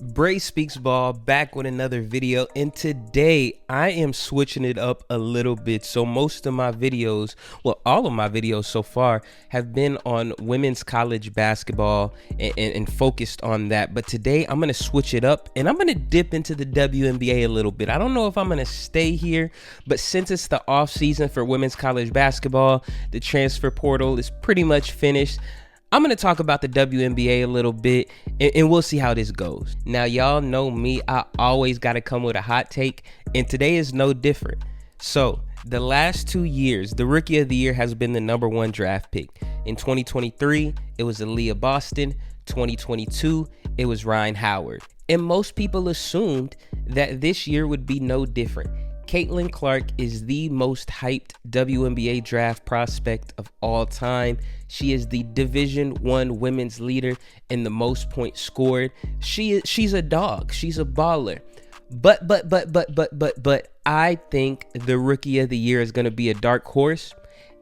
Bray Speaks Ball back with another video, and today I am switching it up a little bit. So most of my videos, well, all of my videos so far have been on women's college basketball and focused on that. But today I'm going to switch it up and I'm going to dip into the WNBA a little bit. I don't know if I'm going to stay here, but since it's the off season for women's college basketball, the transfer portal is pretty much finished. I'm going to talk about the WNBA a little bit, and we'll see how this goes. Now, y'all know me. I always got to come with a hot take, and today is no different. So, the last 2 years, the Rookie of the Year has been the number one draft pick. In 2023, it was Aaliyah Boston. 2022, it was Ryan Howard. And most people assumed that this year would be no different. Caitlin Clark is the most hyped WNBA draft prospect of all time. She is the Division I women's leader in the most points scored. She's a dog. She's a baller. But I think the Rookie of the Year is going to be a dark horse.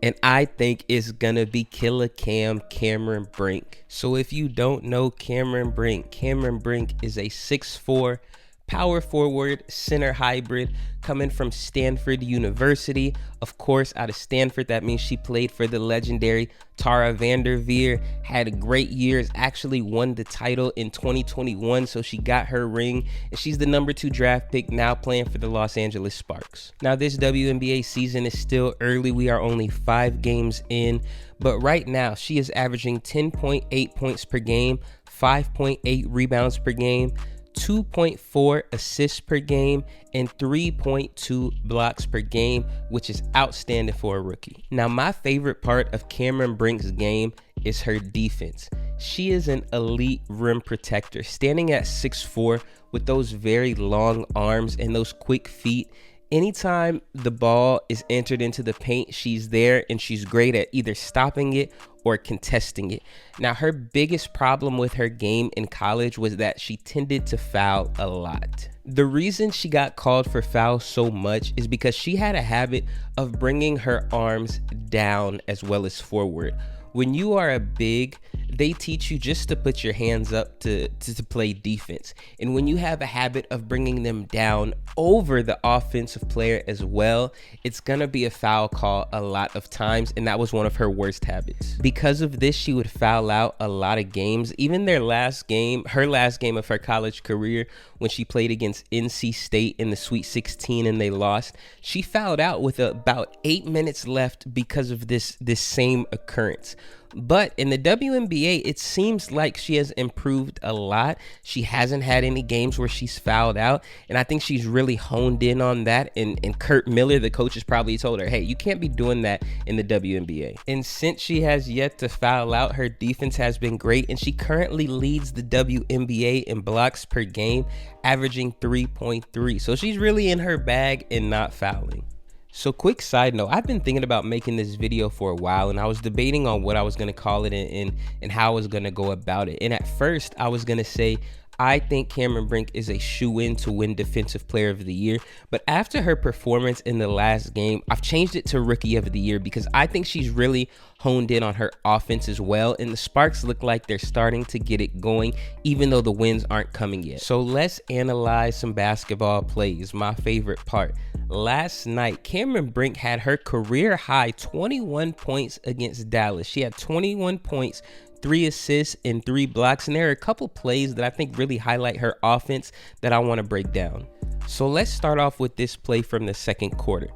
And I think it's going to be Killer Cameron Brink. So if you don't know Cameron Brink is a 6'4", power forward, center hybrid coming from Stanford University. Of course, out of Stanford, that means she played for the legendary Tara Vanderveer, had great years, actually won the title in 2021, so she got her ring, and she's the number 2 draft pick now playing for the Los Angeles Sparks. Now, this WNBA season is still early. We are only 5 games in, but right now she is averaging 10.8 points per game, 5.8 rebounds per game, 2.4 assists per game, and 3.2 blocks per game, which is outstanding for a rookie. Now, my favorite part of Cameron Brink's game is her defense. She is an elite rim protector, standing at 6'4" with those very long arms and those quick feet. Anytime the ball is entered into the paint, she's there, and she's great at either stopping it or contesting it. Now, her biggest problem with her game in college was that she tended to foul a lot. The reason she got called for fouls so much is because she had a habit of bringing her arms down as well as forward. When you are a big, they teach you just to put your hands up to play defense. And when you have a habit of bringing them down over the offensive player as well, it's going to be a foul call a lot of times. And that was one of her worst habits. Because of this, she would foul out a lot of games. Even her last game of her college career, when she played against NC State in the Sweet 16 and they lost, she fouled out with about 8 minutes left because of this same occurrence. But in the WNBA, it seems like she has improved a lot. She hasn't had any games where she's fouled out, and I think she's really honed in on that. And Kurt Miller, the coach, has probably told her, hey, you can't be doing that in the WNBA. And since she has yet to foul out, her defense has been great, and she currently leads the WNBA in blocks per game, averaging 3.3. So she's really in her bag and not fouling. So quick side note, I've been thinking about making this video for a while, and I was debating on what I was going to call it and how I was going to go about it. And at first I was going to say, I think Cameron Brink is a shoe-in to win Defensive Player of the Year. But after her performance in the last game, I've changed it to Rookie of the Year because I think she's really honed in on her offense as well. And the Sparks look like they're starting to get it going, even though the wins aren't coming yet. So let's analyze some basketball plays, my favorite part. Last night, Cameron Brink had her career high 21 points against Dallas. She had 21 points, 3 assists, and 3 blocks. And there are a couple plays that I think really highlight her offense that I want to break down. So let's start off with this play from the second quarter.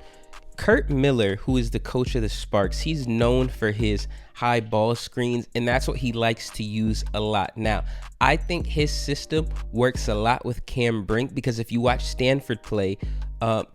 Kurt Miller, who is the coach of the Sparks, he's known for his high ball screens, and that's what he likes to use a lot. Now, I think his system works a lot with Cam Brink because if you watch Stanford play,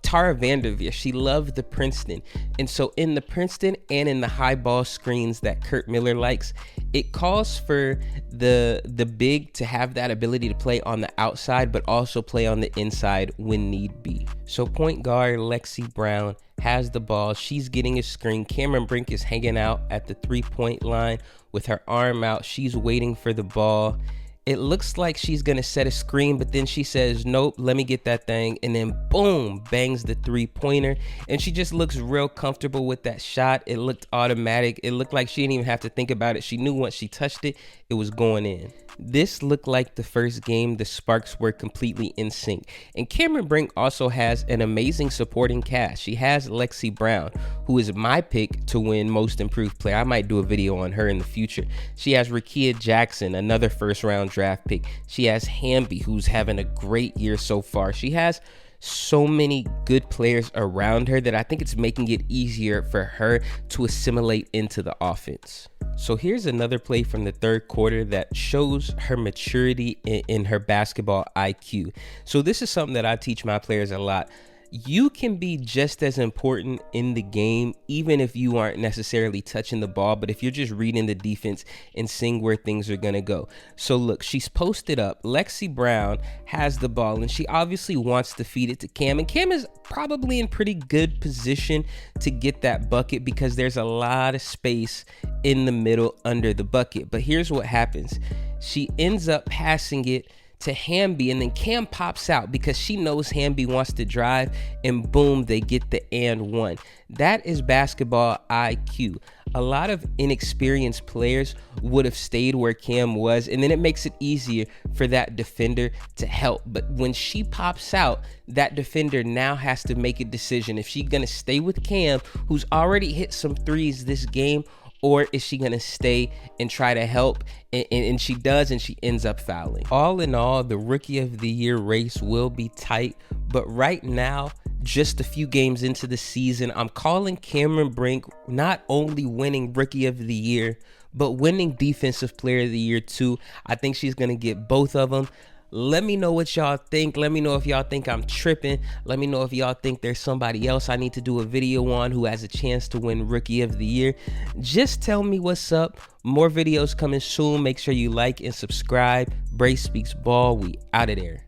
Tara Vanderveer, she loved the Princeton. And so in the Princeton and in the high ball screens that Kurt Miller likes, it calls for the big to have that ability to play on the outside, but also play on the inside when need be. So point guard Lexi Brown has the ball. She's getting a screen. Cameron Brink is hanging out at the 3-point line with her arm out. She's waiting for the ball. It looks like she's going to set a screen, but then she says, nope, let me get that thing. And then boom, bangs the 3-pointer. And she just looks real comfortable with that shot. It looked automatic. It looked like she didn't even have to think about it. She knew once she touched it, it was going in. This looked like the first game the Sparks were completely in sync. And Cameron Brink also has an amazing supporting cast. She has Lexi Brown, who is my pick to win Most Improved Player. I might do a video on her in the future. She has Rakia Jackson, another first round draft pick. She has Hamby, who's having a great year so far. She has so many good players around her that I think it's making it easier for her to assimilate into the offense. So here's another play from the third quarter that shows her maturity in her basketball IQ. So this is something that I teach my players a lot. You can be just as important in the game, even if you aren't necessarily touching the ball, but if you're just reading the defense and seeing where things are going to go. So look, she's posted up. Lexi Brown has the ball, and she obviously wants to feed it to Cam. And Cam is probably in pretty good position to get that bucket because there's a lot of space in the middle under the bucket. But here's what happens. She ends up passing it to Hamby, and then Cam pops out because she knows Hamby wants to drive, and boom, they get the and one. That is basketball IQ. A lot of inexperienced players would have stayed where Cam was, and then it makes it easier for that defender to help. But when she pops out, that defender now has to make a decision. If she's gonna stay with Cam, who's already hit some threes this game, or is she going to stay and try to help? And she does, and she ends up fouling. All in all, the Rookie of the Year race will be tight. But right now, just a few games into the season, I'm calling Cameron Brink not only winning Rookie of the Year, but winning Defensive Player of the Year too. I think she's going to get both of them. Let me know what y'all think. Let me know if y'all think I'm tripping. Let me know if y'all think there's somebody else I need to do a video on who has a chance to win Rookie of the Year. Just tell me what's up. More videos coming soon. Make sure you like and subscribe. Bray Speaks Ball. We out of there.